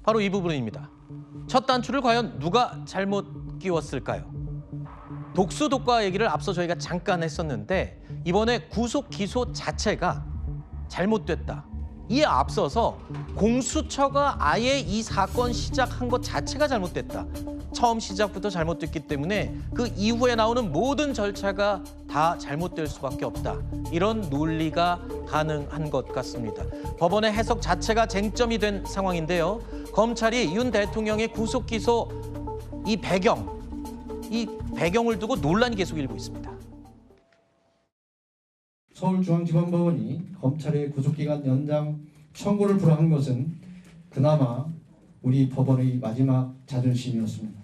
바로 이 부분입니다. 첫 단추를 과연 누가 잘못 끼웠을까요? 독수독과 얘기를 앞서 저희가 잠깐 했었는데 이번에 구속 기소 자체가 잘못됐다. 이에 앞서서 공수처가 아예 이 사건 시작한 것 자체가 잘못됐다. 처음 시작부터 잘못됐기 때문에 그 이후에 나오는 모든 절차가 다 잘못될 수밖에 없다. 이런 논리가 가능한 것 같습니다. 법원의 해석 자체가 쟁점이 된 상황인데요. 검찰이 윤 대통령의 구속 기소 이 배경을 두고 논란이 계속 일고 있습니다. 서울중앙지방법원이 검찰의 구속기간 연장 청구를 불허한 것은 그나마 우리 법원의 마지막 자존심이었습니다.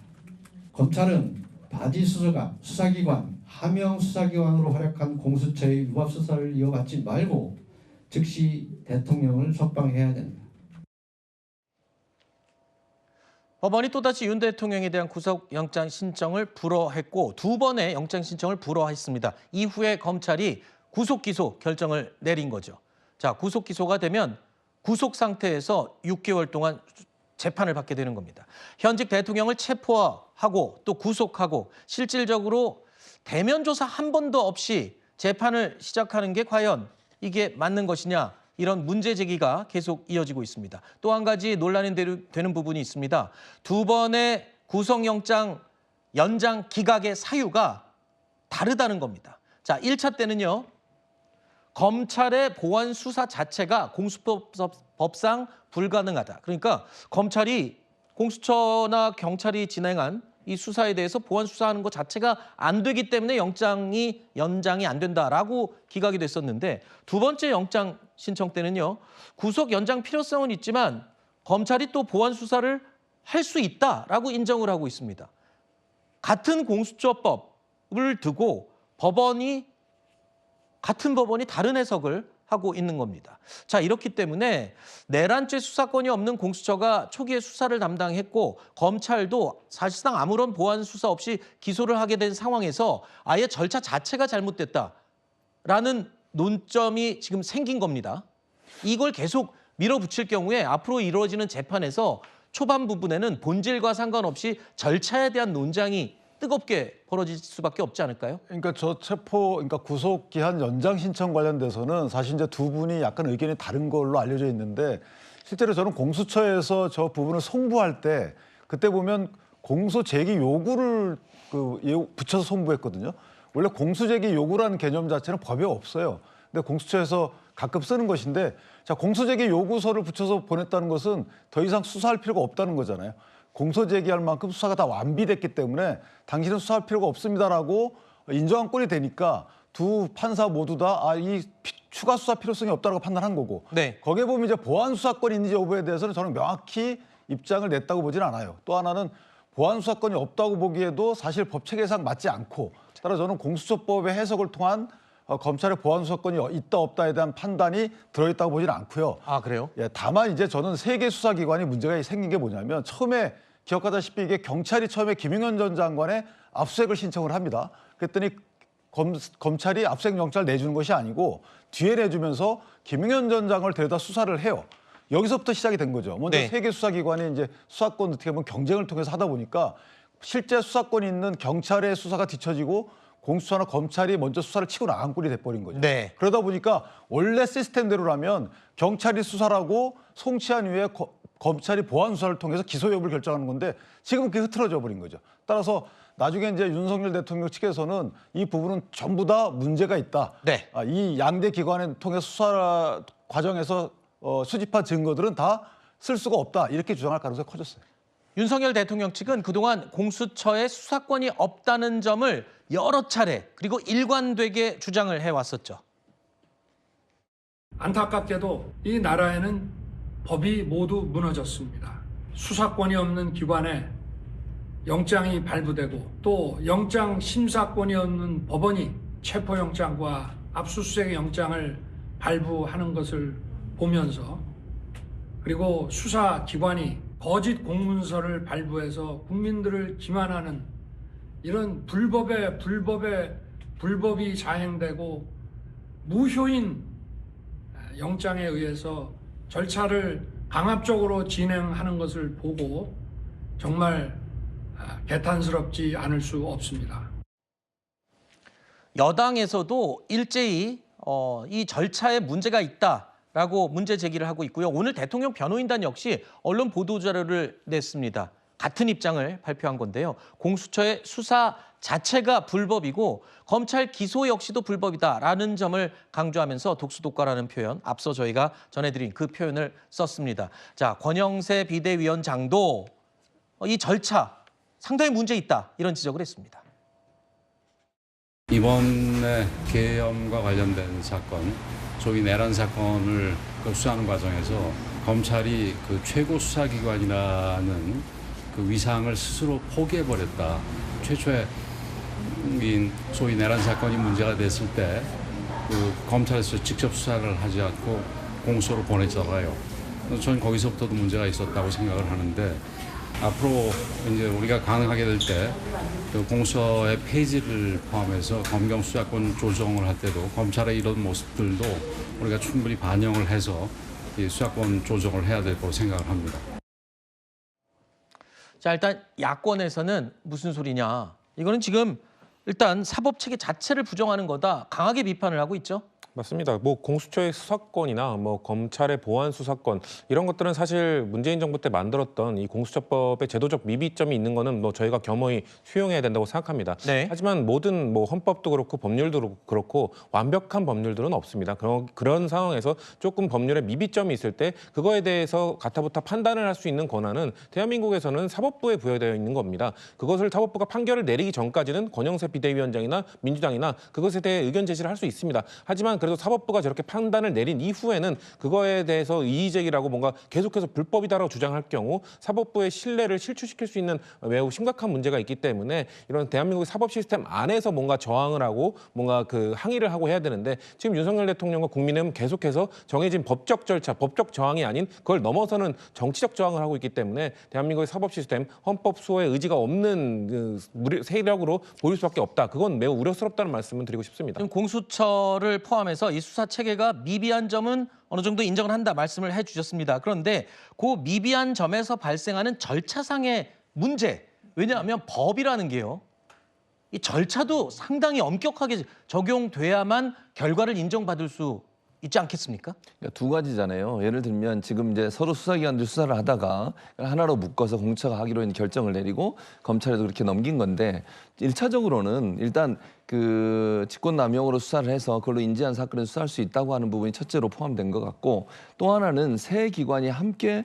검찰은 바지 수사기관, 하명 수사기관으로 활약한 공수처의 유압 수사를 이어받지 말고 즉시 대통령을 석방해야 됩니다. 법원이 또다시 윤 대통령에 대한 구속영장 신청을 불허했고 두 번의 영장 신청을 불허했습니다. 이후에 검찰이 구속 기소 결정을 내린 거죠. 자, 구속 기소가 되면 구속 상태에서 6개월 동안 재판을 받게 되는 겁니다. 현직 대통령을 체포하고 또 구속하고 실질적으로 대면 조사 한 번도 없이 재판을 시작하는 게 과연 이게 맞는 것이냐, 이런 문제 제기가 계속 이어지고 있습니다. 또 한 가지 논란이 되는 부분이 있습니다. 두 번의 구속영장 연장 기각의 사유가 다르다는 겁니다. 자, 1차 때는요. 검찰의 보완 수사 자체가 공수법상 불가능하다. 그러니까 검찰이 공수처나 경찰이 진행한 이 수사에 대해서 보완 수사하는 것 자체가 안 되기 때문에 연장이 안 된다라고 기각이 됐었는데 두 번째 영장 신청 때는요. 구속 연장 필요성은 있지만 검찰이 또 보완 수사를 할 수 있다라고 인정을 하고 있습니다. 같은 공수처법을 두고 같은 법원이 다른 해석을 하고 있는 겁니다. 자, 이렇기 때문에 내란죄 수사권이 없는 공수처가 초기에 수사를 담당했고 검찰도 사실상 아무런 보완 수사 없이 기소를 하게 된 상황에서 아예 절차 자체가 잘못됐다라는 논점이 지금 생긴 겁니다. 이걸 계속 밀어붙일 경우에 앞으로 이루어지는 재판에서 초반 부분에는 본질과 상관없이 절차에 대한 논쟁이 뜨겁게 벌어질 수밖에 없지 않을까요? 그러니까 그러니까 구속 기한 연장 신청 관련돼서는 사실 이제 두 분이 약간 의견이 다른 걸로 알려져 있는데 실제로 저는 공수처에서 저 부분을 송부할 때 그때 보면 공소 제기 요구를 붙여서 송부했거든요. 원래 공소 제기 요구라는 개념 자체는 법에 없어요. 근데 공수처에서 가끔 쓰는 것인데 자, 공소 제기 요구서를 붙여서 보냈다는 것은 더 이상 수사할 필요가 없다는 거잖아요. 공소 제기할 만큼 수사가 다 완비됐기 때문에 당신은 수사할 필요가 없습니다라고 인정한 꼴이 되니까 두 판사 모두 다 이 추가 수사 필요성이 없다고 판단한 거고 네. 거기에 보면 이제 보완 수사권이 있는지 여부에 대해서는 저는 명확히 입장을 냈다고 보지는 않아요. 또 하나는 보완 수사권이 없다고 보기에도 사실 법 체계상 맞지 않고 따라 저는 공수처법의 해석을 통한 검찰의 보완 수사권이 있다 없다에 대한 판단이 들어있다고 보지는 않고요. 아, 그래요? 예, 다만 이제 저는 세 개 수사기관이 문제가 생긴 게 뭐냐면 처음에 기억하다시피 이게 경찰이 처음에 김용현 전 장관의 압수수색을 신청을 합니다. 그랬더니 검찰이 압수수색 영장을 내주는 것이 아니고 뒤에 내주면서 김용현 전 장관을 데려다 수사를 해요. 여기서부터 시작이 된 거죠. 먼저 네. 세 개 수사기관이 이제 수사권 어떻게 보면 경쟁을 통해서 하다 보니까 실제 수사권이 있는 경찰의 수사가 뒤처지고 공수처나 검찰이 먼저 수사를 치고 나간 꼴이 돼버린 거죠. 네. 그러다 보니까 원래 시스템대로라면 경찰이 수사를 하고 송치한 이후에 검찰이 보완 수사를 통해서 기소 여부를 결정하는 건데 지금 그게 흐트러져 버린 거죠. 따라서 나중에 이제 윤석열 대통령 측에서는 이 부분은 전부 다 문제가 있다. 네. 이 양대 기관을 통해 수사 과정에서 수집한 증거들은 다 쓸 수가 없다. 이렇게 주장할 가능성이 커졌어요. 윤석열 대통령 측은 그동안 공수처에 수사권이 없다는 점을 여러 차례 그리고 일관되게 주장을 해왔었죠. 안타깝게도 이 나라에는 법이 모두 무너졌습니다. 수사권이 없는 기관에 영장이 발부되고 또 영장 심사권이 없는 법원이 체포영장과 압수수색 영장을 발부하는 것을 보면서 그리고 수사기관이 거짓 공문서를 발부해서 국민들을 기만하는 이런 불법이 자행되고 무효인 영장에 의해서 절차를 강압적으로 진행하는 것을 보고 정말 개탄스럽지 않을 수 없습니다. 여당에서도 일제히 이 절차에 문제가 있다라고 문제 제기를 하고 있고요. 오늘 대통령 변호인단 역시 언론 보도 자료를 냈습니다. 같은 입장을 발표한 건데요. 공수처의 수사 자체가 불법이고 검찰 기소 역시도 불법이다라는 점을 강조하면서 독수독과라는 표현, 앞서 저희가 전해드린 그 표현을 썼습니다. 자, 권영세 비대위원장도 이 절차 상당히 문제 있다 이런 지적을 했습니다. 이번에 계엄과 관련된 사건, 소위 내란 사건을 수사하는 과정에서 검찰이 그 최고 수사기관이라는 그 위상을 스스로 포기해버렸다. 최초의 소위 내란 사건이 문제가 됐을 때 그 검찰에서 직접 수사를 하지 않고 공소로 보냈잖아요. 저는 거기서부터도 문제가 있었다고 생각을 하는데 앞으로 이제 우리가 가능하게 될 때 그 공소의 폐지를 포함해서 검경 수사권 조정을 할 때도 검찰의 이런 모습들도 우리가 충분히 반영을 해서 이 수사권 조정을 해야 될 거라고 생각을 합니다. 자, 일단 야권에서는 무슨 소리냐. 이거는 지금 일단 사법체계 자체를 부정하는 거다. 강하게 비판을 하고 있죠. 맞습니다. 뭐 공수처의 수사권이나 뭐 검찰의 보안 수사권 이런 것들은 사실 문재인 정부 때 만들었던 이 공수처법의 제도적 미비점이 있는 거는 뭐 저희가 겸허히 수용해야 된다고 생각합니다. 네. 하지만 모든 뭐 헌법도 그렇고 법률도 그렇고 완벽한 법률들은 없습니다. 그런 상황에서 조금 법률에 미비점이 있을 때 그거에 대해서 가타부타 판단을 할 수 있는 권한은 대한민국에서는 사법부에 부여되어 있는 겁니다. 그것을 사법부가 판결을 내리기 전까지는 권영세 비대위원장이나 민주당이나 그것에 대해 의견 제시를 할 수 있습니다. 하지만 그래도 사법부가 저렇게 판단을 내린 이후에는 그거에 대해서 이의제기라고 뭔가 계속해서 불법이다라고 주장할 경우 사법부의 신뢰를 실추시킬 수 있는 매우 심각한 문제가 있기 때문에 이런 대한민국의 사법 시스템 안에서 뭔가 저항을 하고 뭔가 그 항의를 하고 해야 되는데 지금 윤석열 대통령과 국민은 계속해서 정해진 법적 절차, 법적 저항이 아닌 그걸 넘어서는 정치적 저항을 하고 있기 때문에 대한민국의 사법 시스템, 헌법 수호의 의지가 없는 그 세력으로 보일 수밖에 없다. 그건 매우 우려스럽다는 말씀을 드리고 싶습니다. 지금 공수처를 포함해서 이 수사 체계가 미비한 점은 어느 정도 인정을 한다 말씀을 해주셨습니다. 그런데 그 미비한 점에서 발생하는 절차상의 문제, 왜냐하면 법이라는 게요, 이 절차도 상당히 엄격하게 적용돼야만 결과를 인정받을 수 있지 않겠습니까? 그러니까 두 가지잖아요. 예를 들면 지금 이제 서로 수사기관들 수사를 하다가 하나로 묶어서 공처가 하기로 있는 결정을 내리고 검찰에도 그렇게 넘긴 건데 1차적으로는 일단 그 직권남용으로 수사를 해서 그걸로 인지한 사건을 수사할 수 있다고 하는 부분이 첫째로 포함된 것 같고 또 하나는 세 기관이 함께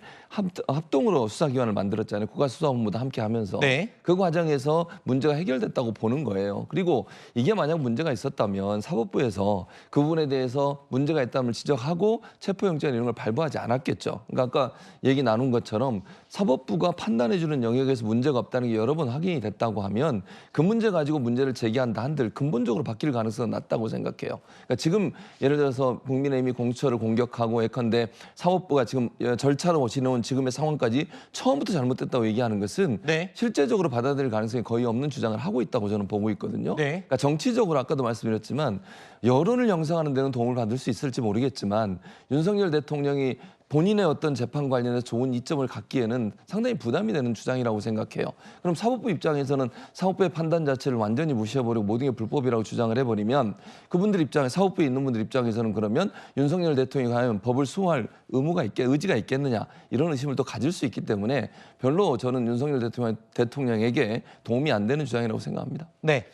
합동으로 수사기관을 만들었잖아요. 국가수사본부도 함께 하면서 네. 그 과정에서 문제가 해결됐다고 보는 거예요. 그리고 이게 만약 문제가 있었다면 사법부에서 그 부분에 대해서 문제가 있다면 지적하고 체포영장 이런 걸 발부하지 않았겠죠. 그러니까 아까 얘기 나눈 것처럼 사법부가 판단해주는 영역에서 문제가 없다는 게 여러 번 확인이 됐다고 하면 그 문제 가지고 문제를 제기한다 한들 근본적으로 바뀔 가능성은 낮다고 생각해요. 그러니까 지금 예를 들어서 국민의힘이 공수처를 공격하고 예컨대 사법부가 지금 절차로 지내온 지금의 상황까지 처음부터 잘못됐다고 얘기하는 것은 네. 실제적으로 받아들일 가능성이 거의 없는 주장을 하고 있다고 저는 보고 있거든요. 네. 그러니까 정치적으로 아까도 말씀드렸지만 여론을 형성하는 데는 도움을 받을 수 있을지 모르겠지만 윤석열 대통령이 본인의 어떤 재판 관련해서 좋은 이점을 갖기에는 상당히 부담이 되는 주장이라고 생각해요. 그럼 사법부 입장에서는 사법부의 판단 자체를 완전히 무시해버리고 모든 게 불법이라고 주장을 해버리면 그분들 입장에 사법부에 있는 분들 입장에서는 그러면 윤석열 대통령이 과연 법을 수호할 의지가 있겠느냐 이런 의심을 또 가질 수 있기 때문에 별로 저는 윤석열 대통령에게 도움이 안 되는 주장이라고 생각합니다. 네.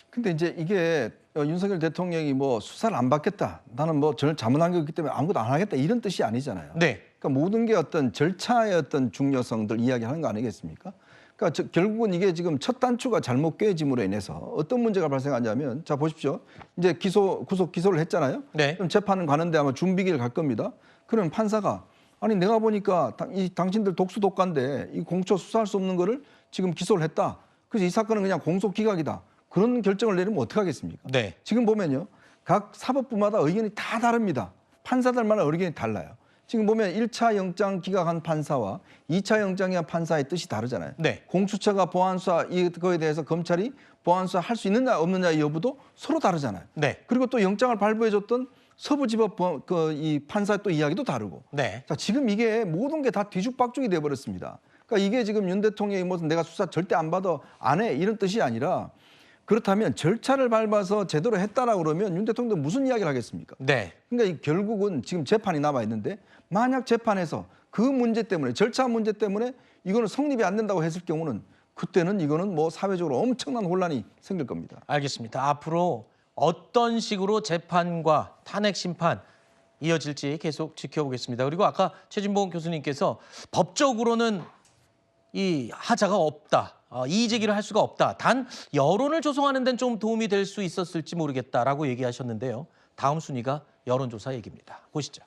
근데 이제 이게 윤석열 대통령이 뭐 수사를 안 받겠다. 나는 뭐 저는 잘못한 게 있기 때문에 아무것도 안 하겠다. 이런 뜻이 아니잖아요. 네. 그러니까 모든 게 어떤 절차의 어떤 중요성들 이야기하는 거 아니겠습니까? 그러니까 결국은 이게 지금 첫 단추가 잘못 꿰짐으로 인해서 어떤 문제가 발생하냐면 자 보십시오. 이제 구속 기소를 했잖아요. 네. 그럼 재판은 가는데 아마 준비기를 갈 겁니다. 그러면 판사가 아니 내가 보니까 당신들 독수독과인데 이 공처 수사할 수 없는 거를 지금 기소를 했다. 그래서 이 사건은 그냥 공소 기각이다. 그런 결정을 내리면 어떻게 하겠습니까? 네. 지금 보면요. 각 사법부마다 의견이 다 다릅니다. 판사들마다 의견이 달라요. 지금 보면 1차 영장 기각한 판사와 2차 영장 기각한 판사의 뜻이 다르잖아요. 네. 공수처가 보안수사 이거에 대해서 검찰이 보안수사 할 수 있느냐 없느냐의 여부도 서로 다르잖아요. 네. 그리고 또 영장을 발부해줬던 서부지법 이 판사 또 이야기도 다르고. 네. 자, 지금 이게 모든 게 다 뒤죽박죽이 돼 버렸습니다. 그러니까 이게 지금 윤 대통령이 무슨 내가 수사 절대 안 받아 안 해 이런 뜻이 아니라 그렇다면 절차를 밟아서 제대로 했다라고 그러면 윤 대통령도 무슨 이야기를 하겠습니까? 네. 그러니까 결국은 지금 재판이 남아 있는데 만약 재판에서 그 문제 때문에 절차 문제 때문에 이거는 성립이 안 된다고 했을 경우는 그때는 이거는 뭐 사회적으로 엄청난 혼란이 생길 겁니다. 알겠습니다. 앞으로 어떤 식으로 재판과 탄핵 심판 이어질지 계속 지켜보겠습니다. 그리고 아까 최진봉 교수님께서 법적으로는 이 하자가 없다. 이의 제기를 할 수가 없다. 단 여론을 조성하는 데는 좀 도움이 될 수 있었을지 모르겠다라고 얘기하셨는데요. 다음 순위가 여론조사 얘기입니다. 보시죠.